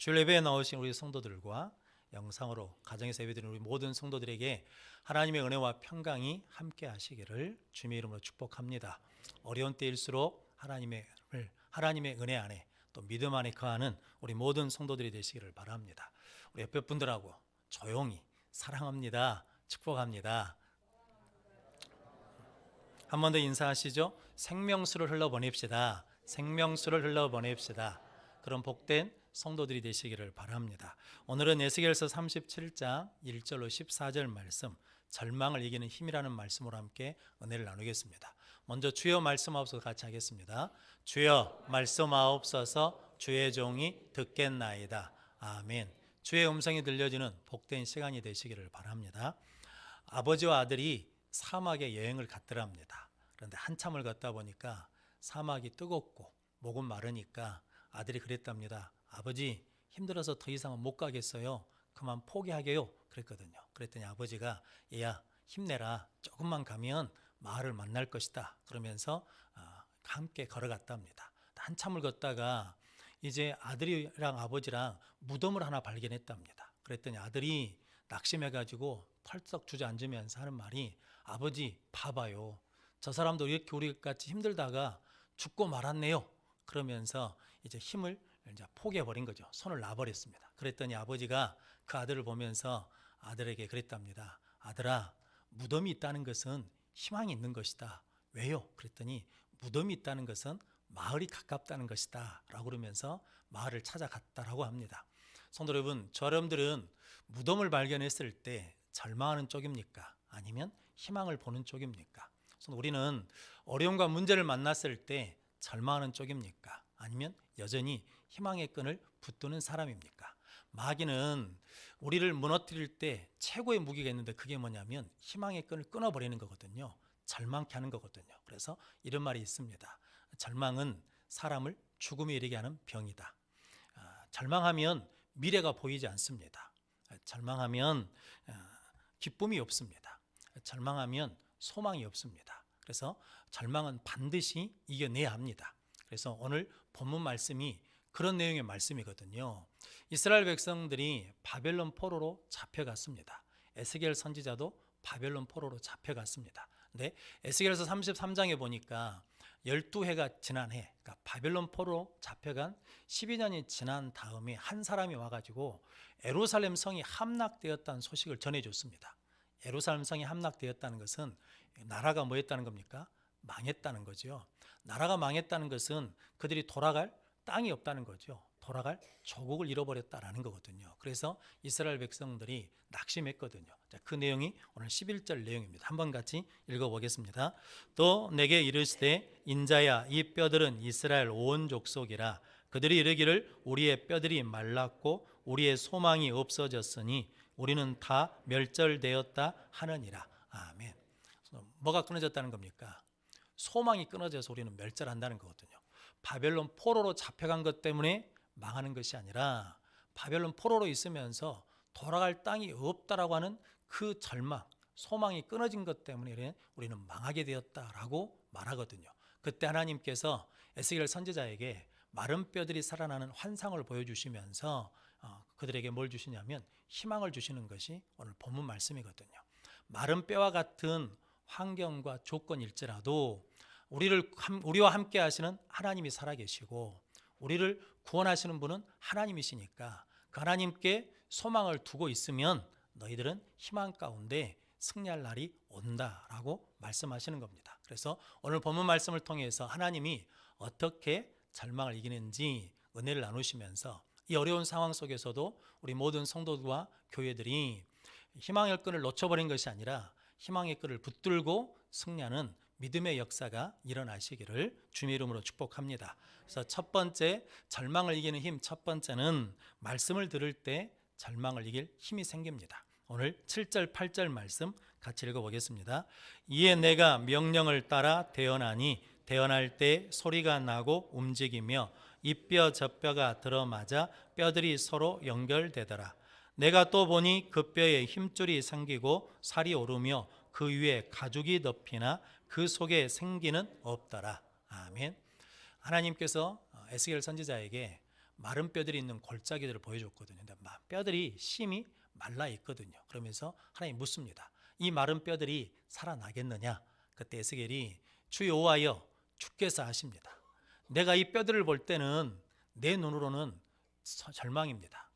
주일 예배에 나오신 우리 성도들과 영상으로 가정에서 예배드리는 우리 모든 성도들에게 하나님의 은혜와 평강이 함께 하시기를 주님의 이름으로 축복합니다. 어려운 때일수록 하나님의 은혜 안에 또 믿음 안에 거하는 우리 모든 성도들이 되시기를 바랍니다. 우리 옆에 분들하고 조용히 사랑합니다. 축복합니다. 한 번 더 인사하시죠. 생명수를 흘러보냅시다. 생명수를 흘러보냅시다. 그런 복된 성도들이 되시기를 바랍니다. 오늘은 에스겔서 37장 1절로 14절 말씀, 절망을 이기는 힘이라는 말씀으로 함께 은혜를 나누겠습니다. 먼저 주여 말씀하옵소서 같이 하겠습니다. 주여 말씀하옵소서, 주의 종이 듣겠나이다. 아멘. 주의 음성이 들려지는 복된 시간이 되시기를 바랍니다. 아버지와 아들이 사막에 여행을 갔더랍니다. 그런데 한참을 걷다 보니까 사막이 뜨겁고 목은 마르니까 아들이 그랬답니다. 아버지, 힘들어서 더 이상은 못 가겠어요. 그만 포기하게요. 그랬거든요. 그랬더니 아버지가 얘야 힘내라. 조금만 가면 마을을 만날 것이다. 그러면서 함께 걸어갔답니다. 한참을 걷다가 이제 아들이랑 아버지랑 무덤을 하나 발견했답니다. 그랬더니 아들이 낙심해가지고 펄썩 주저앉으면서 하는 말이, 아버지 봐봐요. 저 사람도 이렇게 우리같이 힘들다가 죽고 말았네요. 그러면서 이제 힘을 이제 포기해버린 거죠. 손을 놔버렸습니다. 그랬더니 아버지가 그 아들을 보면서 아들에게 그랬답니다. 아들아, 무덤이 있다는 것은 희망이 있는 것이다. 왜요? 그랬더니 무덤이 있다는 것은 마을이 가깝다는 것이다 라고 그러면서 마을을 찾아갔다라고 합니다. 성도 여러분, 저 여러분들은 무덤을 발견했을 때 절망하는 쪽입니까? 아니면 희망을 보는 쪽입니까? 우리는 어려움과 문제를 만났을 때 절망하는 쪽입니까? 아니면 여전히 희망의 끈을 붙드는 사람입니까? 마귀는 우리를 무너뜨릴 때 최고의 무기가 있는데 그게 뭐냐면 희망의 끈을 끊어버리는 거거든요. 절망케 하는 거거든요. 그래서 이런 말이 있습니다. 절망은 사람을 죽음에 이르게 하는 병이다. 절망하면 미래가 보이지 않습니다. 절망하면 기쁨이 없습니다. 절망하면 소망이 없습니다. 그래서 절망은 반드시 이겨내야 합니다. 그래서 오늘 본문 말씀이 그런 내용의 말씀이거든요. 이스라엘 백성들이 바벨론 포로로 잡혀갔습니다. 에스겔 선지자도 바벨론 포로로 잡혀갔습니다. 근데 에스겔서 33장에 보니까 12해가 지난 해, 그러니까 바벨론 포로로 잡혀간 12년이 지난 다음에 한 사람이 와가지고 예루살렘 성이 함락되었다는 소식을 전해줬습니다. 예루살렘 성이 함락되었다는 것은 나라가 뭐였다는 겁니까? 망했다는 거죠. 나라가 망했다는 것은 그들이 돌아갈 땅이 없다는 거죠. 돌아갈 조국을 잃어버렸다라는 거거든요. 그래서 이스라엘 백성들이 낙심했거든요. 그 내용이 오늘 11절 내용입니다. 한번 같이 읽어보겠습니다. 또 내게 이르시되 인자야, 이 뼈들은 이스라엘 온 족속이라. 그들이 이르기를 우리의 뼈들이 말랐고 우리의 소망이 없어졌으니 우리는 다 멸절되었다 하느니라. 아멘. 뭐가 끊어졌다는 겁니까? 소망이 끊어져서 우리는 멸절한다는 거거든요. 바벨론 포로로 잡혀간 것 때문에 망하는 것이 아니라 바벨론 포로로 있으면서 돌아갈 땅이 없다라고 하는 그 절망, 소망이 끊어진 것 때문에 우리는 망하게 되었다라고 말하거든요. 그때 하나님께서 에스겔 선지자에게 마른 뼈들이 살아나는 환상을 보여주시면서 그들에게 뭘 주시냐면 희망을 주시는 것이 오늘 본문 말씀이거든요. 마른 뼈와 같은 환경과 조건일지라도 우리와 함께 하시는 하나님이 살아계시고 우리를 구원하시는 분은 하나님이시니까 그 하나님께 소망을 두고 있으면 너희들은 희망 가운데 승리할 날이 온다라고 말씀하시는 겁니다. 그래서 오늘 본문 말씀을 통해서 하나님이 어떻게 절망을 이기는지 은혜를 나누시면서 이 어려운 상황 속에서도 우리 모든 성도들과 교회들이 희망의 끈을 놓쳐버린 것이 아니라 희망의 끈을 붙들고 승리하는 믿음의 역사가 일어나시기를 주님의 이름으로 축복합니다. 그래서 첫 번째, 절망을 이기는 힘, 첫 번째는 말씀을 들을 때 절망을 이길 힘이 생깁니다. 오늘 7절 8절 말씀 같이 읽어보겠습니다. 이에 내가 명령을 따라 대언하니 대언할 때 소리가 나고 움직이며 이 뼈 저 뼈가 들어맞아 뼈들이 서로 연결되더라. 내가 또 보니 그 뼈에 힘줄이 생기고 살이 오르며 그 위에 가죽이 덮이나 그 속에 생기는 없더라. 아멘. 하나님께서 에스겔 선지자에게 마른 뼈들이 있는 골짜기들을 보여줬거든요. 근데 뼈들이 심히 말라 있거든요. 그러면서 하나님 묻습니다. 이 마른 뼈들이 살아나겠느냐? 그때 에스겔이 주 여호와여 주께서 하십니다. 내가 이 뼈들을 볼 때는 내 눈으로는 절망입니다.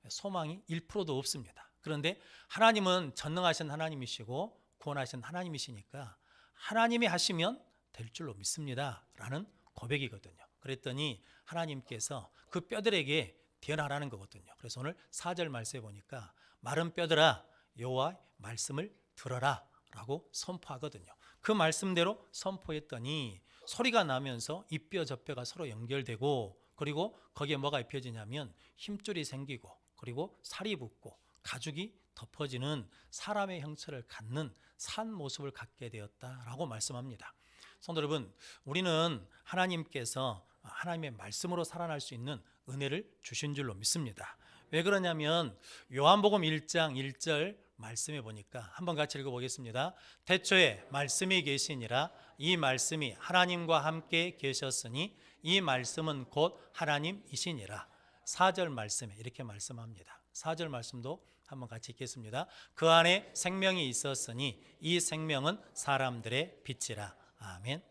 소망이 1%도 없습니다. 그런데 하나님은 전능하신 하나님이시고 구원하신 하나님이시니까 하나님이 하시면 될 줄로 믿습니다 라는 고백이거든요. 그랬더니 하나님께서 그 뼈들에게 태어나라는 거거든요. 그래서 오늘 4절 말씀에 보니까 마른 뼈들아 여호와의 말씀을 들어라 라고 선포하거든요. 그 말씀대로 선포했더니 소리가 나면서 이 뼈 저 뼈가 서로 연결되고, 그리고 거기에 뭐가 입혀지냐면 힘줄이 생기고, 그리고 살이 붙고 가죽이 덮어지는 사람의 형체를 갖는 산 모습을 갖게 되었다라고 말씀합니다. 성도 여러분, 우리는 하나님께서 하나님의 말씀으로 살아날 수 있는 은혜를 주신 줄로 믿습니다. 왜 그러냐면 요한복음 1장 1절 말씀해 보니까 한번 같이 읽어보겠습니다. 태초에 말씀이 계시니라. 이 말씀이 하나님과 함께 계셨으니 이 말씀은 곧 하나님이시니라. 4절 말씀에 이렇게 말씀합니다. 4절 말씀도 한번 같이 읽겠습니다. 그 안에 생명이 있었으니 이 생명은 사람들의 빛이라. 아멘.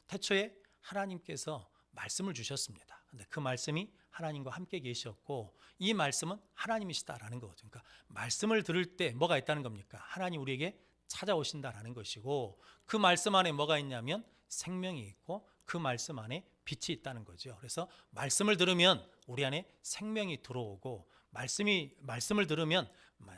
태초에 하나님께서 말씀을 주셨습니다. 근데 그 말씀이 하나님과 함께 계셨고 이 말씀은 하나님이시다라는 거거든요. 그러니까 말씀을 들을 때 뭐가 있다는 겁니까? 하나님 우리에게 찾아오신다라는 것이고, 그 말씀 안에 뭐가 있냐면 생명이 있고 그 말씀 안에 빛이 있다는 거죠. 그래서 말씀을 들으면 우리 안에 생명이 들어오고, 말씀을 들으면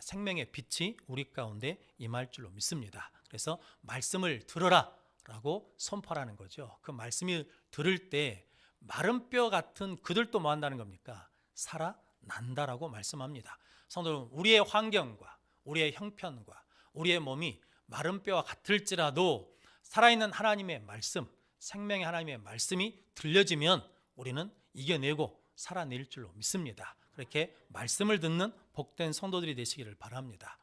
생명의 빛이 우리 가운데 임할 줄로 믿습니다. 그래서 말씀을 들어라 라고 선포하라는 거죠. 그 말씀을 들을 때 마른 뼈 같은 그들도 뭐 한다는 겁니까? 살아난다라고 말씀합니다. 성도 여러분, 우리의 환경과 우리의 형편과 우리의 몸이 마른 뼈와 같을지라도 살아있는 하나님의 말씀, 생명의 하나님의 말씀이 들려지면 우리는 이겨내고 살아낼 줄로 믿습니다. 그렇게 말씀을 듣는 복된 성도들이 되시기를 바랍니다.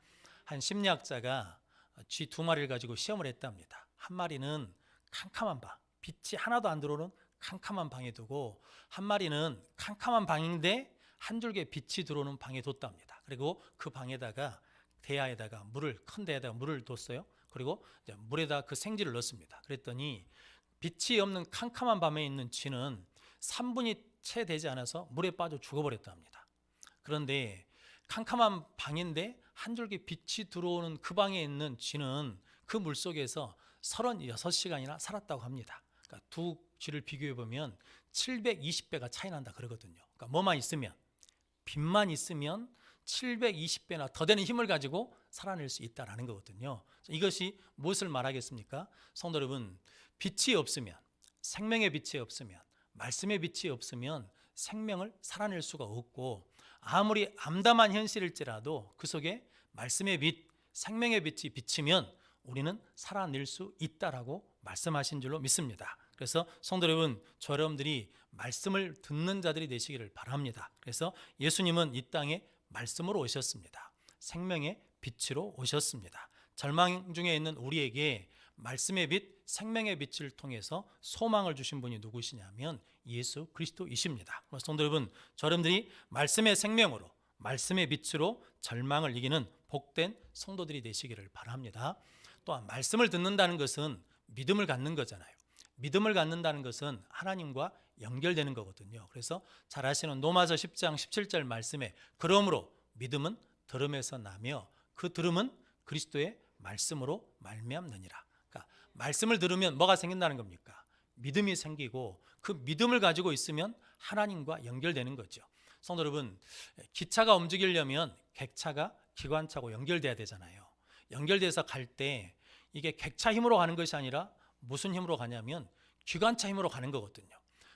한 심리학자가 쥐 2마리를 가지고 시험을 했답니다. 한 마리는 캄캄한 방, 빛이 하나도 안 들어오는 캄캄한 방에 두고, 한 마리는 캄캄한 방인데 한 줄기 빛이 들어오는 방에 뒀답니다. 그리고 그 방에다가 대야에다가 큰 대야에다가 물을 뒀어요. 그리고 물에다 그 생쥐를 넣었습니다. 그랬더니 빛이 없는 캄캄한 밤에 있는 쥐는 3분이 채 되지 않아서 물에 빠져 죽어버렸답니다. 그런데 캄캄한 방인데 한 줄기 빛이 들어오는 그 방에 있는 쥐는 그 물속에서 36시간이나 살았다고 합니다. 그러니까 두 쥐를 비교해 보면 720배가 차이 난다 그러거든요. 그러니까 뭐만 있으면, 빛만 있으면 720배나 더 되는 힘을 가지고 살아낼 수 있다라는 거거든요. 이것이 무엇을 말하겠습니까? 성도 여러분, 빛이 없으면, 생명의 빛이 없으면, 말씀의 빛이 없으면 생명을 살아낼 수가 없고, 아무리 암담한 현실일지라도 그 속에 말씀의 빛, 생명의 빛이 비치면 우리는 살아낼 수 있다라고 말씀하신 줄로 믿습니다. 그래서 성도 여러분, 저 여러분들이 말씀을 듣는 자들이 되시기를 바랍니다. 그래서 예수님은 이 땅에 말씀으로 오셨습니다. 생명의 빛으로 오셨습니다. 절망 중에 있는 우리에게 말씀의 빛, 생명의 빛을 통해서 소망을 주신 분이 누구시냐면 예수 그리스도이십니다. 성도 여러분, 저 여러분들이 말씀의 생명으로, 말씀의 빛으로 절망을 이기는 복된 성도들이 되시기를 바랍니다. 또한 말씀을 듣는다는 것은 믿음을 갖는 거잖아요. 믿음을 갖는다는 것은 하나님과 연결되는 거거든요. 그래서 잘 아시는 로마서 10장 17절 말씀에 그러므로 믿음은 들음에서 나며 그 들음은 그리스도의 말씀으로 말미암느니라. 그러니까 말씀을 들으면 뭐가 생긴다는 겁니까? 믿음이 생기고 그 믿음을 가지고 있으면 하나님과 연결되는 거죠. 성도 여러분, 기차가 움직이려면 객차가 기관차고 연결돼야 되잖아요. 연결돼서 갈 때 이게 객차 힘으로 가는 것이 아니라 무슨 힘으로 가냐면 기관차 힘으로 가는 거거든요.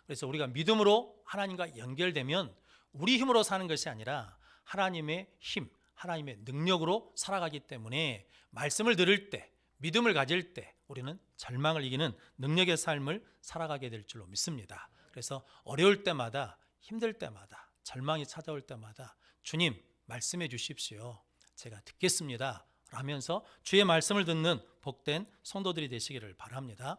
그래서 우리가 믿음으로 하나님과 연결되면 우리 힘으로 사는 것이 아니라 하나님의 힘, 하나님의 능력으로 살아가기 때문에 말씀을 들을 때, 믿음을 가질 때 우리는 절망을 이기는 능력의 삶을 살아가게 될 줄로 믿습니다. 그래서 어려울 때마다, 힘들 때마다, 절망이 찾아올 때마다 주님 말씀해 주십시오. 제가 듣겠습니다. 라면서 주의 말씀을 듣는 복된 성도들이 되시기를 바랍니다.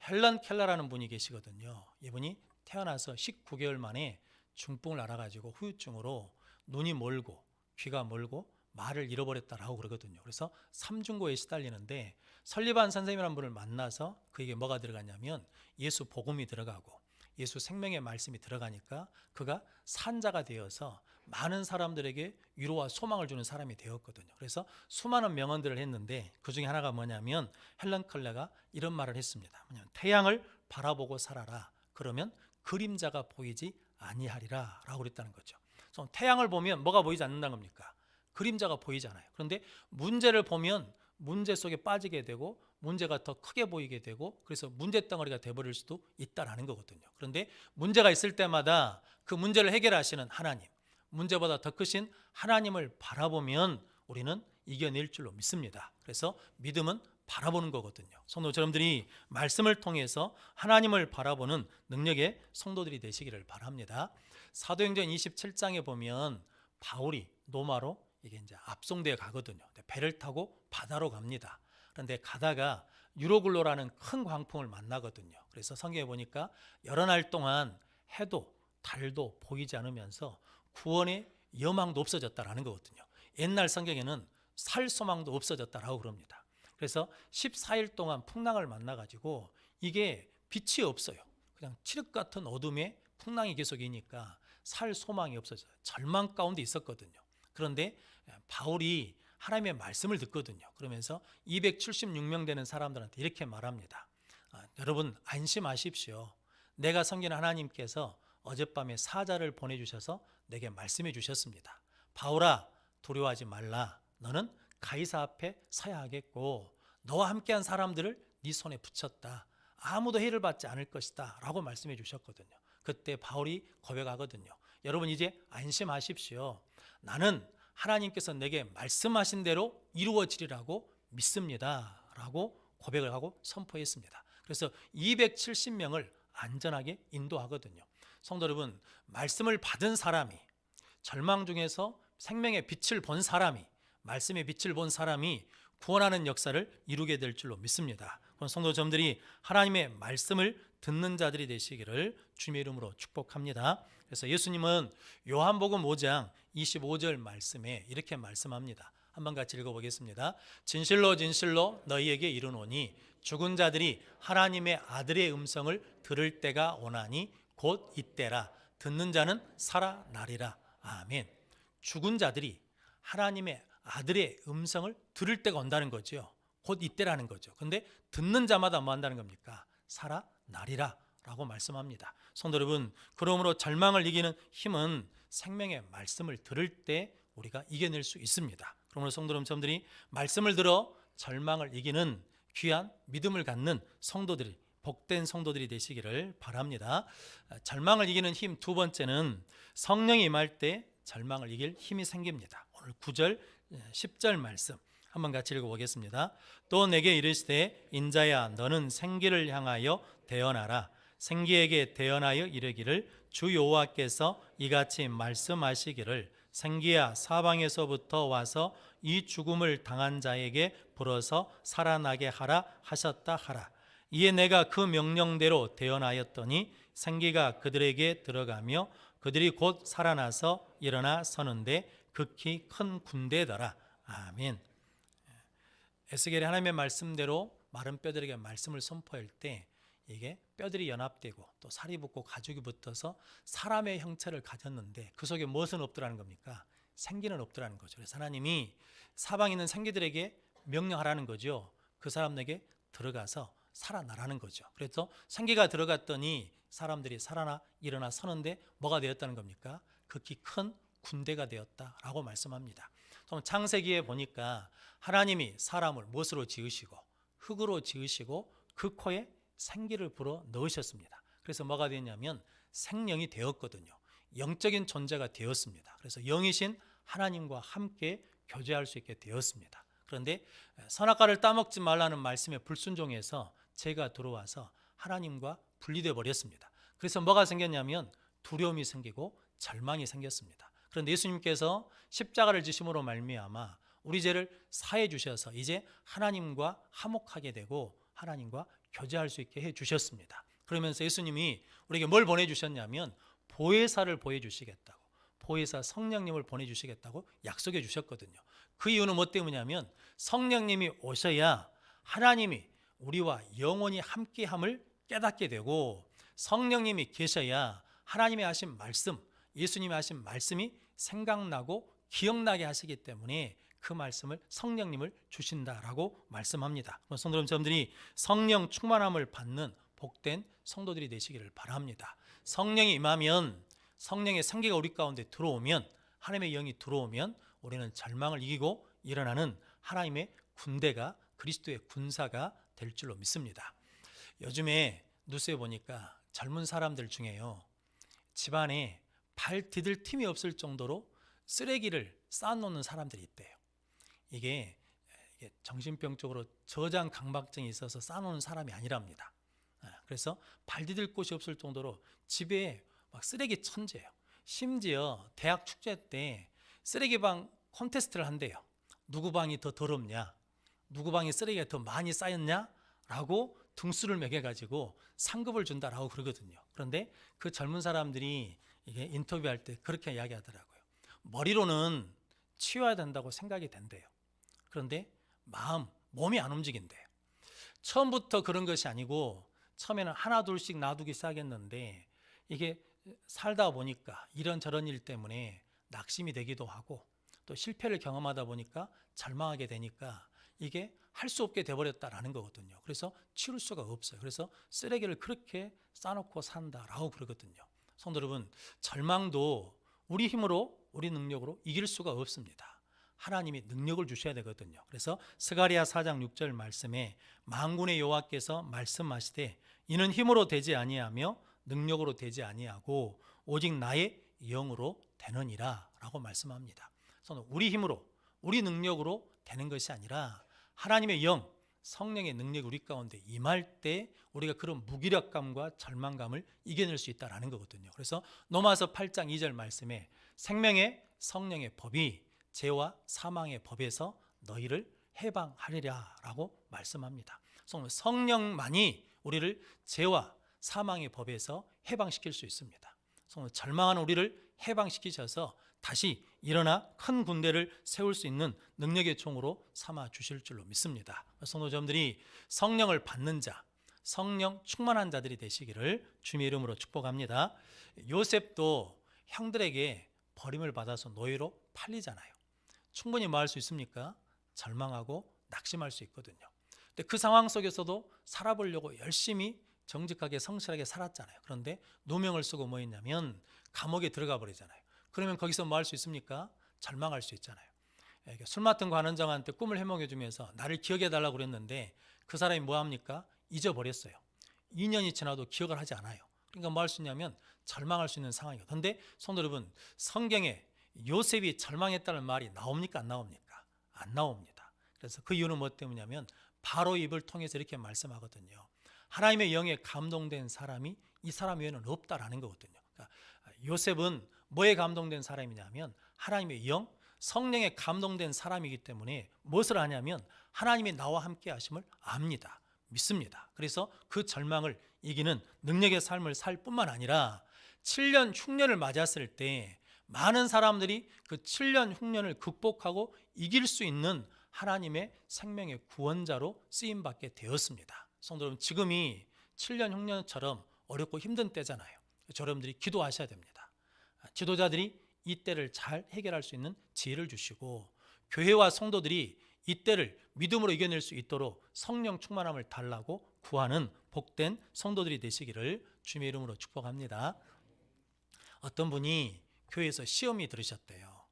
헬런 켈러라는 분이 계시거든요. 이분이 태어나서 19개월 만에 중풍을 앓아가지고 후유증으로 눈이 멀고 귀가 멀고 말을 잃어버렸다라고 그러거든요. 그래서 삼중고에 시달리는데 설리반 선생님이라는 분을 만나서 그에게 뭐가 들어갔냐면 예수 복음이 들어가고 예수 생명의 말씀이 들어가니까 그가 산자가 되어서 많은 사람들에게 위로와 소망을 주는 사람이 되었거든요. 그래서 수많은 명언들을 했는데 그 중에 하나가 뭐냐면 헬런 컬러가 이런 말을 했습니다. 뭐냐면 태양을 바라보고 살아라. 그러면 그림자가 보이지 아니하리라 라고 그랬다는 거죠. 그래서 태양을 보면 뭐가 보이지 않는다는 겁니까? 그림자가 보이잖아요. 그런데 문제를 보면 문제 속에 빠지게 되고 문제가 더 크게 보이게 되고 그래서 문제덩어리가 돼버릴 수도 있다라는 거거든요. 그런데 문제가 있을 때마다 그 문제를 해결하시는 하나님, 문제보다 더 크신 하나님을 바라보면 우리는 이겨낼 줄로 믿습니다. 그래서 믿음은 바라보는 거거든요. 성도 여러분들이 말씀을 통해서 하나님을 바라보는 능력의 성도들이 되시기를 바랍니다. 사도행전 27장에 보면 바울이 로마로 이게 이제 압송되어 가거든요. 배를 타고 바다로 갑니다. 그런데 가다가 유로글로라는 큰 광풍을 만나거든요. 그래서 성경에 보니까 여러 날 동안 해도 달도 보이지 않으면서 구원의 여망도 없어졌다라는 거거든요. 옛날 성경에는 살 소망도 없어졌다라고 그럽니다. 그래서 14일 동안 풍랑을 만나가지고 이게 빛이 없어요. 그냥 칠흑 같은 어둠에 풍랑이 계속이니까 살 소망이 없어져요. 절망 가운데 있었거든요. 그런데 바울이 하나님의 말씀을 듣거든요. 그러면서 276명 되는 사람들한테 이렇게 말합니다. 여러분 안심하십시오. 내가 섬기는 하나님께서 어젯밤에 사자를 보내주셔서 내게 말씀해 주셨습니다. 바울아 두려워하지 말라. 너는 가이사 앞에 서야 하겠고 너와 함께한 사람들을 네 손에 붙였다. 아무도 해를 받지 않을 것이다 라고 말씀해 주셨거든요. 그때 바울이 고백하거든요. 여러분 이제 안심하십시오. 나는 하나님께서 내게 말씀하신 대로 이루어지리라고 믿습니다 라고 고백을 하고 선포했습니다. 그래서 270명을 안전하게 인도하거든요. 성도 여러분, 말씀을 받은 사람이, 절망 중에서 생명의 빛을 본 사람이, 말씀의 빛을 본 사람이 구원하는 역사를 이루게 될 줄로 믿습니다. 그럼 성도 여러분들이 하나님의 말씀을 듣는 자들이 되시기를 주님의 이름으로 축복합니다. 그래서 예수님은 요한복음 5장 25절 말씀에 이렇게 말씀합니다. 한번 같이 읽어보겠습니다. 진실로 진실로 너희에게 이르노니 죽은 자들이 하나님의 아들의 음성을 들을 때가 오나니 곧 이때라. 듣는 자는 살아나리라. 아멘. 죽은 자들이 하나님의 아들의 음성을 들을 때가 온다는 거죠. 곧 이때라는 거죠. 근데 듣는 자마다 뭐 한다는 겁니까? 살아나리라 라고 말씀합니다. 성도 여러분, 그러므로 절망을 이기는 힘은 생명의 말씀을 들을 때 우리가 이겨낼 수 있습니다. 그러므로 성도 여러분들이 말씀을 들어 절망을 이기는 귀한 믿음을 갖는 성도들이, 복된 성도들이 되시기를 바랍니다. 절망을 이기는 힘 두 번째는 성령이 임할 때 절망을 이길 힘이 생깁니다. 오늘 9절 10절 말씀 한번 같이 읽어보겠습니다. 또 내게 이르시되 인자야 너는 생기를 향하여 대언하라. 생기에게 대언하여 이르기를 주 여호와께서 이같이 말씀하시기를 생기야 사방에서부터 와서 이 죽음을 당한 자에게 불어서 살아나게 하라 하셨다 하라. 이에 내가 그 명령대로 대언하였더니 생기가 그들에게 들어가며 그들이 곧 살아나서 일어나 서는데 극히 큰 군대더라. 아멘. 에스겔이 하나님의 말씀대로 마른 뼈들에게 말씀을 선포할 때 이게 뼈들이 연합되고 또 살이 붙고 가죽이 붙어서 사람의 형체를 가졌는데 그 속에 무엇은 없더라는 겁니까? 생기는 없더라는 거죠. 그래서 하나님이 사방에 있는 생기들에게 명령하라는 거죠. 그 사람에게 들어가서 살아나라는 거죠. 그래서 생기가 들어갔더니 사람들이 살아나 일어나 서는데 뭐가 되었다는 겁니까? 극히 큰 군대가 되었다라고 말씀합니다. 창세기에 보니까 하나님이 사람을 무엇으로 지으시고 흙으로 지으시고 그 코에 생기를 불어 넣으셨습니다. 그래서 뭐가 되었냐면 생명이 되었거든요. 영적인 존재가 되었습니다. 그래서 영이신 하나님과 함께 교제할 수 있게 되었습니다. 그런데 선악과를 따먹지 말라는 말씀에 불순종해서 죄가 들어와서 하나님과 분리되어 버렸습니다. 그래서 뭐가 생겼냐면 두려움이 생기고 절망이 생겼습니다. 그런데 예수님께서 십자가를 지심으로 말미암아 우리 죄를 사해 주셔서 이제 하나님과 화목하게 되고 하나님과 교제할 수 있게 해 주셨습니다. 그러면서 예수님이 우리에게 뭘 보내주셨냐면 보혜사를 보여주시겠다고, 보혜사 성령님을 보내주시겠다고 약속해 주셨거든요. 그 이유는 뭐 때문이냐면 성령님이 오셔야 하나님이 우리와 영원히 함께함을 깨닫게 되고, 성령님이 계셔야 하나님이 하신 말씀, 예수님이 하신 말씀이 생각나고 기억나게 하시기 때문에 그 말씀을 성령님을 주신다라고 말씀합니다. 성도 여러분들이 성령 충만함을 받는 복된 성도들이 되시기를 바랍니다. 성령이 임하면, 성령의 생기가 우리 가운데 들어오면, 하나님의 영이 들어오면 우리는 절망을 이기고 일어나는 하나님의 군대가, 그리스도의 군사가 될 줄로 믿습니다. 요즘에 뉴스에 보니까 젊은 사람들 중에요, 집안에 발 디딜 틈이 없을 정도로 쓰레기를 쌓아놓는 사람들이 있대요. 이게 정신병적으로 저장 강박증이 있어서 쌓아놓는 사람이 아니랍니다. 그래서 발 디딜 곳이 없을 정도로 집에 막 쓰레기 천재예요. 심지어 대학 축제 때 쓰레기방 콘테스트를 한대요. 누구 방이 더 더럽냐, 누구 방에 쓰레기가 더 많이 쌓였냐 라고 등수를 매겨가지고 상급을 준다라고 그러거든요. 그런데 그 젊은 사람들이 이게 인터뷰할 때 그렇게 이야기하더라고요. 머리로는 치워야 된다고 생각이 된대요. 그런데 몸이 안 움직인대요. 처음부터 그런 것이 아니고 처음에는 하나 둘씩 놔두기 시작했는데 이게 살다 보니까 이런저런 일 때문에 낙심이 되기도 하고 또 실패를 경험하다 보니까 절망하게 되니까 이게 할 수 없게 돼버렸다라는 거거든요. 그래서 치울 수가 없어요. 그래서 쓰레기를 그렇게 싸놓고 산다라고 그러거든요. 성도 여러분, 절망도 우리 힘으로, 우리 능력으로 이길 수가 없습니다. 하나님이 능력을 주셔야 되거든요. 그래서 스가랴 4장 6절 말씀에 만군의 여호와께서 말씀하시되 이는 힘으로 되지 아니하며 능력으로 되지 아니하고 오직 나의 영으로 되느니라 라고 말씀합니다. 그래서 우리 힘으로, 우리 능력으로 되는 것이 아니라 하나님의 영, 성령의 능력이 우리 가운데 임할 때 우리가 그런 무기력감과 절망감을 이겨낼 수 있다는 거거든요. 그래서 로마서 8장 2절 말씀에 생명의 성령의 법이 죄와 사망의 법에서 너희를 해방하리라 라고 말씀합니다. 성령만이 우리를 죄와 사망의 법에서 해방시킬 수 있습니다. 절망하는 우리를 해방시키셔서 다시 일어나 큰 군대를 세울 수 있는 능력의 총으로 삼아 주실 줄로 믿습니다. 성도자분들이 성령을 받는 자, 성령 충만한 자들이 되시기를 주님의 이름으로 축복합니다. 요셉도 형들에게 버림을 받아서 노예로 팔리잖아요. 충분히 뭐 할 수 있습니까? 절망하고 낙심할 수 있거든요. 근데 그 상황 속에서도 살아보려고 열심히 정직하게 성실하게 살았잖아요. 그런데 누명을 쓰고 뭐 했냐면 감옥에 들어가 버리잖아요. 그러면 거기서 뭐 할 수 있습니까? 절망할 수 있잖아요. 술 맡은 관원장한테 꿈을 해몽해 주면서 나를 기억해 달라고 그랬는데 그 사람이 뭐 합니까? 잊어버렸어요. 2년이 지나도 기억을 하지 않아요. 그러니까 뭐 할 수 있냐면 절망할 수 있는 상황이에요. 그런데 성도 여러분, 성경에 요셉이 절망했다는 말이 나옵니까? 안 나옵니까? 안 나옵니다. 그래서 그 이유는 뭐 때문이냐면 바로 입을 통해서 이렇게 말씀하거든요. 하나님의 영에 감동된 사람이 이 사람 외에는 없다라는 거거든요. 그러니까 요셉은 뭐에 감동된 사람이냐면 하나님의 영, 성령에 감동된 사람이기 때문에 무엇을 하냐면 하나님이 나와 함께 하심을 압니다. 믿습니다. 그래서 그 절망을 이기는 능력의 삶을 살 뿐만 아니라 7년 흉년을 맞았을 때 많은 사람들이 그 7년 흉년을 극복하고 이길 수 있는 하나님의 생명의 구원자로 쓰임받게 되었습니다. 성도 여러분, 지금이 7년 흉년처럼 어렵고 힘든 때잖아요. 여러분들이 기도하셔야 됩니다. 지도자들이 이 때를 잘 해결할 수 있는 지혜를 주시고 교회와 성도들이 이 때를 믿음으로 이겨낼 수 있도록 성령 충만함을 달라고 구하는 복된 성도들이 되시기를 주님의 이름으로 축복합니다. 어떤 분이 교회에서 시험이 들으셨대요.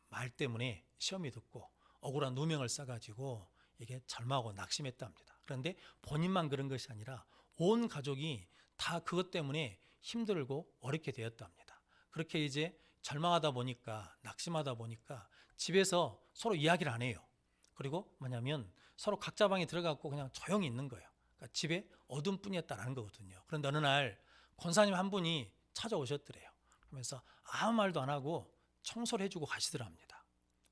말 때문에 시험이 듣고 억울한 누명을 써가지고 이게 절망하고 낙심했답니다. 그런데 본인만 그런 것이 아니라 온 가족이 다 그것 때문에 힘들고 어렵게 되었답니다. 그렇게 이제 절망하다 보니까, 낙심하다 보니까 집에서 서로 이야기를 안 해요. 그리고 뭐냐면 서로 각자 방에 들어가고 그냥 조용히 있는 거예요. 그러니까 집에 어둠뿐이었다는 거거든요. 그런데 어느 날 권사님 한 분이 찾아오셨더래요. 그러면서 아무 말도 안 하고 청소를 해주고 가시더랍니다.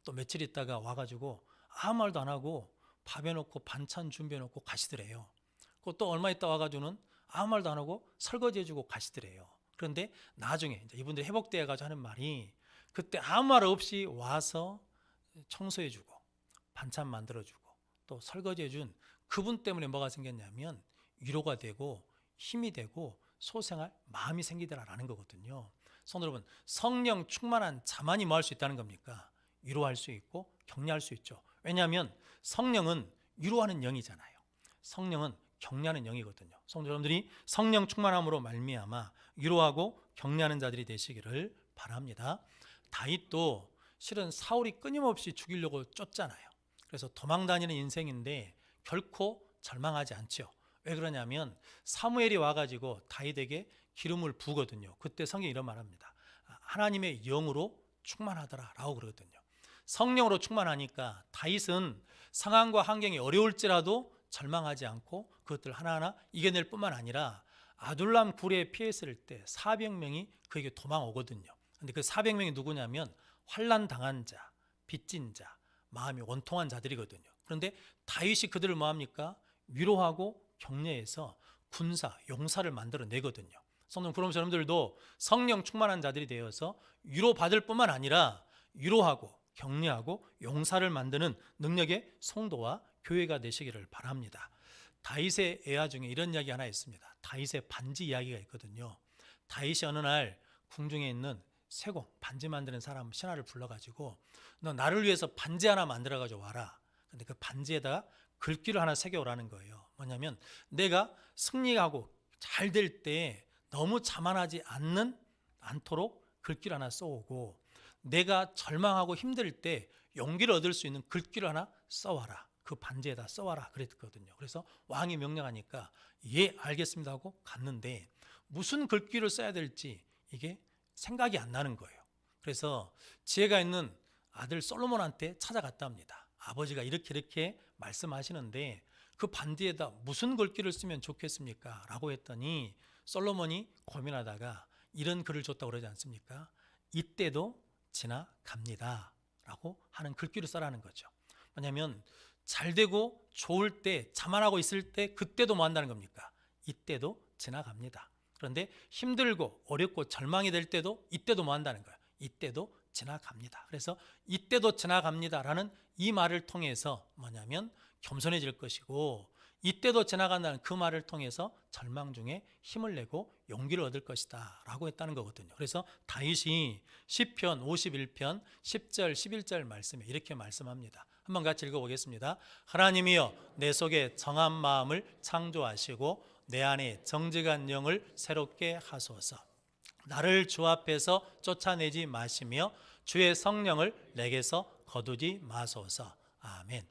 또 며칠 있다가 와가지고 아무 말도 안 하고 밥 해놓고 반찬 준비해놓고 가시더래요. 또 얼마 있다 와가지고는 아무 말도 안 하고 설거지 해주고 가시더래요. 그런데 나중에 이제 이분들이 회복되어 가지고 하는 말이 그때 아무 말 없이 와서 청소해주고 반찬 만들어주고 또 설거지해준 그분 때문에 뭐가 생겼냐면 위로가 되고 힘이 되고 소생할 마음이 생기더라라는 거거든요. 성도 여러분, 성령 충만한 자만이 뭐 할 수 있다는 겁니까? 위로할 수 있고 격려할 수 있죠. 왜냐하면 성령은 위로하는 영이잖아요. 성령은 격려하는 영이거든요. 성도 여러분들이 성령 충만함으로 말미암아 위로하고 격려하는 자들이 되시기를 바랍니다. 다윗도 실은 사울이 끊임없이 죽이려고 쫓잖아요. 그래서 도망다니는 인생인데 결코 절망하지 않죠. 왜 그러냐면 사무엘이 와가지고 다윗에게 기름을 부거든요. 그때 성경이 이런 말합니다. 하나님의 영으로 충만하더라 라고 그러거든요. 성령으로 충만하니까 다윗은 상황과 환경이 어려울지라도 절망하지 않고 그것들 하나하나 이겨낼 뿐만 아니라 아둘람 굴에 피했을 때 400명이 그에게 도망오거든요. 근데 그 400명이 누구냐면 환난 당한 자, 빚진 자, 마음이 원통한 자들이거든요. 그런데 다윗이 그들을 뭐합니까? 위로하고 격려해서 군사, 용사를 만들어내거든요. 성도 그럼 여러분들도 성령 충만한 자들이 되어서 위로받을 뿐만 아니라 위로하고 격려하고 용사를 만드는 능력의 성도와 교회가 되시기를 바랍니다. 다윗의 애화 중에 이런 이야기 하나 있습니다. 다윗의 반지 이야기가 있거든요. 다윗이 어느 날 궁중에 있는 세공, 반지 만드는 사람 신하를 불러가지고 너 나를 위해서 반지 하나 만들어가지고 와라. 근데 그 반지에다가 글귀를 하나 새겨오라는 거예요. 뭐냐면 내가 승리하고 잘 될 때 너무 자만하지 않도록 글귀를 하나 써오고 내가 절망하고 힘들 때 용기를 얻을 수 있는 글귀를 하나 써와라. 그 반지에다 써와라 그랬거든요. 그래서 왕이 명령하니까 예 알겠습니다 하고 갔는데 무슨 글귀를 써야 될지 이게 생각이 안 나는 거예요. 그래서 지혜가 있는 아들 솔로몬한테 찾아갔다 합니다. 아버지가 이렇게 말씀하시는데 그 반지에다 무슨 글귀를 쓰면 좋겠습니까? 라고 했더니 솔로몬이 고민하다가 이런 글을 줬다고 그러지 않습니까? 이때도 지나갑니다 라고 하는 글귀를 써라는 거죠. 뭐냐면 잘 되고 좋을 때 자만하고 있을 때 그때도 뭐 한다는 겁니까? 이때도 지나갑니다. 그런데 힘들고 어렵고 절망이 될 때도 이때도 뭐 한다는 거예요? 이때도 지나갑니다. 그래서 이때도 지나갑니다라는 이 말을 통해서 뭐냐면 겸손해질 것이고 이때도 지나간다는 그 말을 통해서 절망 중에 힘을 내고 용기를 얻을 것이다 라고 했다는 거거든요. 그래서 다윗이 시편 51편 10절 11절 말씀에 이렇게 말씀합니다. 한번 같이 읽어보겠습니다. 하나님이여 내 속에 정한 마음을 창조하시고 내 안에 정직한 영을 새롭게 하소서. 나를 주 앞에서 쫓아내지 마시며 주의 성령을 내게서 거두지 마소서. 아멘.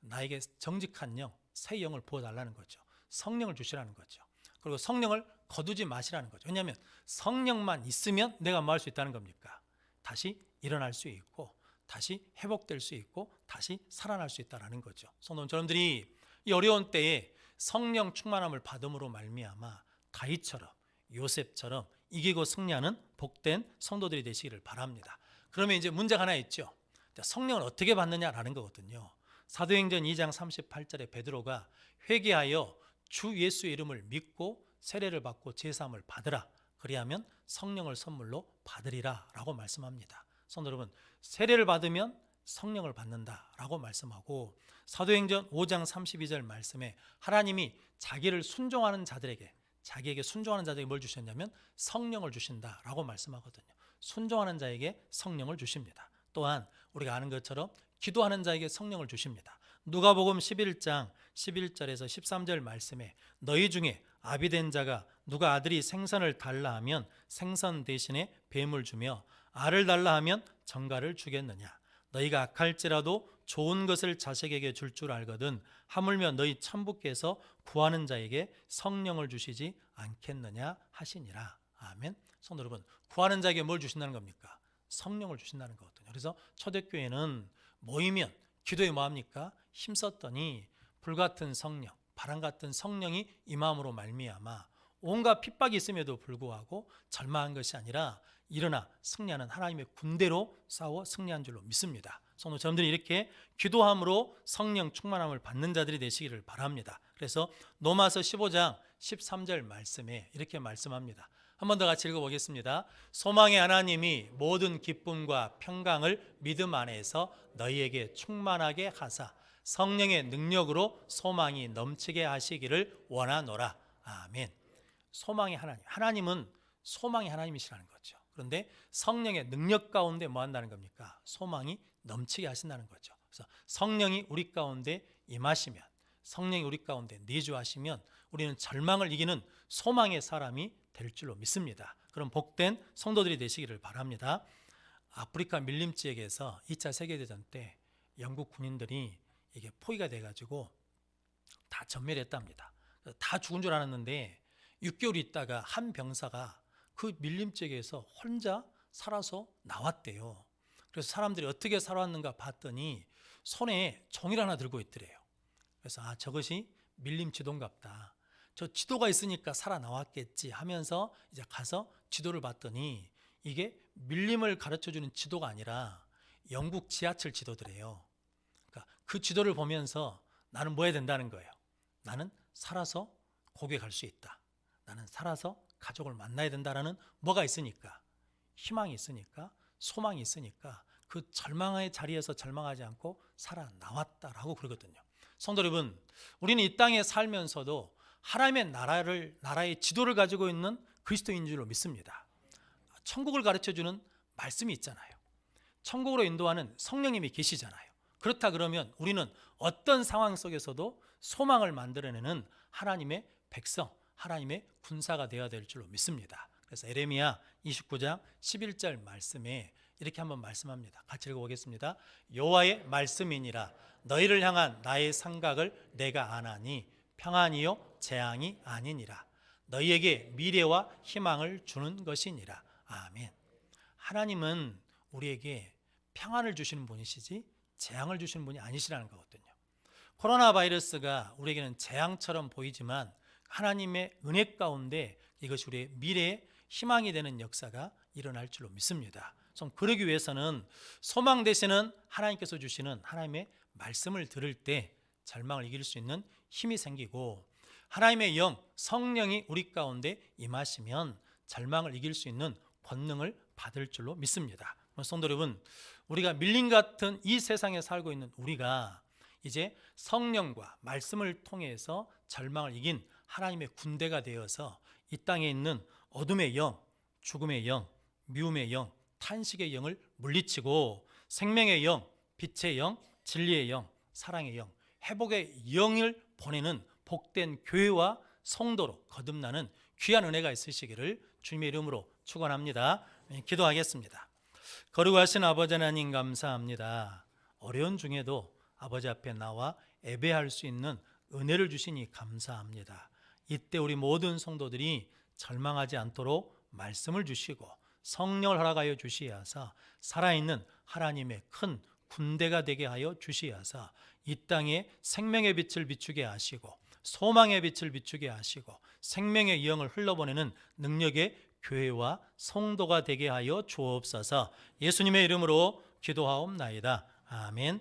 나에게 정직한 영, 새 영을 부어달라는 거죠. 성령을 주시라는 거죠. 그리고 성령을 거두지 마시라는 거죠. 왜냐하면 성령만 있으면 내가 뭐 할 수 있다는 겁니까? 다시 일어날 수 있고 다시 회복될 수 있고 다시 살아날 수 있다는 거죠. 성도 여러분들이 이 어려운 때에 성령 충만함을 받음으로 말미암아 다윗처럼 요셉처럼 이기고 승리하는 복된 성도들이 되시기를 바랍니다. 그러면 이제 문제가 하나 있죠. 성령을 어떻게 받느냐라는 거거든요. 사도행전 2장 38절에 베드로가 회개하여 주 예수의 이름을 믿고 세례를 받고 제사함을 받으라. 그리하면 성령을 선물로 받으리라 라고 말씀합니다. 성도 여러분, 세례를 받으면 성령을 받는다라고 말씀하고 사도행전 5장 32절 말씀에 하나님이 자기에게 순종하는 자들에게 뭘 주셨냐면 성령을 주신다라고 말씀하거든요. 순종하는 자에게 성령을 주십니다. 또한 우리가 아는 것처럼 기도하는 자에게 성령을 주십니다. 누가복음 11장 11절에서 13절 말씀에 너희 중에 아비된 자가 누가 아들이 생선을 달라 하면 생선 대신에 뱀을 주며 알을 달라 하면 정갈을 주겠느냐. 너희가 악할지라도 좋은 것을 자식에게 줄 줄 알거든 하물며 너희 천부께서 구하는 자에게 성령을 주시지 않겠느냐 하시니라. 아멘. 성도 여러분, 구하는 자에게 뭘 주신다는 겁니까? 성령을 주신다는 거거든요. 그래서 초대교회는 모이면 기도에 뭐합니까? 힘썼더니 불같은 성령, 바람같은 성령이 임함으로 말미암아 온갖 핍박이 있음에도 불구하고 절망한 것이 아니라 일어나 승리하는 하나님의 군대로 싸워 승리한 줄로 믿습니다. 성도 여러분들이 이렇게 기도함으로 성령 충만함을 받는 자들이 되시기를 바랍니다. 그래서 로마서 15장 13절 말씀에 이렇게 말씀합니다. 한 번 더 같이 읽어보겠습니다. 소망의 하나님이 모든 기쁨과 평강을 믿음 안에서 너희에게 충만하게 하사 성령의 능력으로 소망이 넘치게 하시기를 원하노라. 아멘. 소망의 하나님, 하나님은 소망의 하나님이시라는 거죠. 그런데 성령의 능력 가운데 뭐 한다는 겁니까? 소망이 넘치게 하신다는 거죠. 그래서 성령이 우리 가운데 임하시면, 성령이 우리 가운데 내주하시면 우리는 절망을 이기는 소망의 사람이 될 줄로 믿습니다. 그럼 복된 성도들이 되시기를 바랍니다. 아프리카 밀림 지역에서 2차 세계대전 때 영국 군인들이 이게 포위가 돼가지고 다 전멸했답니다. 다 죽은 줄 알았는데 6개월 있다가 한 병사가 그 밀림 지역에서 혼자 살아서 나왔대요. 그래서 사람들이 어떻게 살아왔는가 봤더니 손에 종이를 하나 들고 있더래요. 그래서 저것이 밀림 지도인갑다. 저 지도가 있으니까 살아나왔겠지 하면서 이제 가서 지도를 봤더니 이게 밀림을 가르쳐주는 지도가 아니라 영국 지하철 지도더래요. 그러니까 그 지도를 보면서 나는 뭐 해야 된다는 거예요. 나는 살아서 고국에 갈 수 있다. 나는 살아서 가족을 만나야 된다라는 뭐가 있으니까, 희망이 있으니까, 소망이 있으니까 그 절망의 자리에서 절망하지 않고 살아나왔다라고 그러거든요. 성도 여러분, 우리는 이 땅에 살면서도 하나님의 나라의 지도를 가지고 있는 그리스도인 줄로 믿습니다. 천국을 가르쳐주는 말씀이 있잖아요. 천국으로 인도하는 성령님이 계시잖아요. 그렇다 그러면 우리는 어떤 상황 속에서도 소망을 만들어내는 하나님의 백성, 하나님의 군사가 되어야 될 줄로 믿습니다. 그래서 에레미야 29장 11절 말씀에 이렇게 한번 말씀합니다. 같이 읽어보겠습니다. 여호와의 말씀이니라 너희를 향한 나의 생각을 내가 아나니 평안이요 재앙이 아니니라. 너희에게 미래와 희망을 주는 것이니라. 아멘. 하나님은 우리에게 평안을 주시는 분이시지 재앙을 주시는 분이 아니시라는 거거든요. 코로나 바이러스가 우리에게는 재앙처럼 보이지만 하나님의 은혜 가운데 이것이 우리의 미래의 희망이 되는 역사가 일어날 줄로 믿습니다. 그러기 위해서는 소망 되시는 하나님께서 주시는 하나님의 말씀을 들을 때 절망을 이길 수 있는 힘이 생기고, 하나님의 영 성령이 우리 가운데 임하시면 절망을 이길 수 있는 권능을 받을 줄로 믿습니다. 성도 여러분, 우리가 밀림 같은 이 세상에 살고 있는 우리가 이제 성령과 말씀을 통해서 절망을 이긴 하나님의 군대가 되어서 이 땅에 있는 어둠의 영, 죽음의 영, 미움의 영, 탄식의 영을 물리치고 생명의 영, 빛의 영, 진리의 영, 사랑의 영, 회복의 영을 보내는 복된 교회와 성도로 거듭나는 귀한 은혜가 있으시기를 주님의 이름으로 축원합니다. 기도하겠습니다. 거룩하신 아버지 하나님 감사합니다. 어려운 중에도 아버지 앞에 나와 예배할 수 있는 은혜를 주시니 감사합니다. 이때 우리 모든 성도들이 절망하지 않도록 말씀을 주시고 성령을 허락하여 주시어서 살아있는 하나님의 큰 군대가 되게 하여 주시어서 이 땅에 생명의 빛을 비추게 하시고 소망의 빛을 비추게 하시고 생명의 영을 흘러보내는 능력의 교회와 성도가 되게 하여 주옵소서. 예수님의 이름으로 기도하옵나이다. 아멘.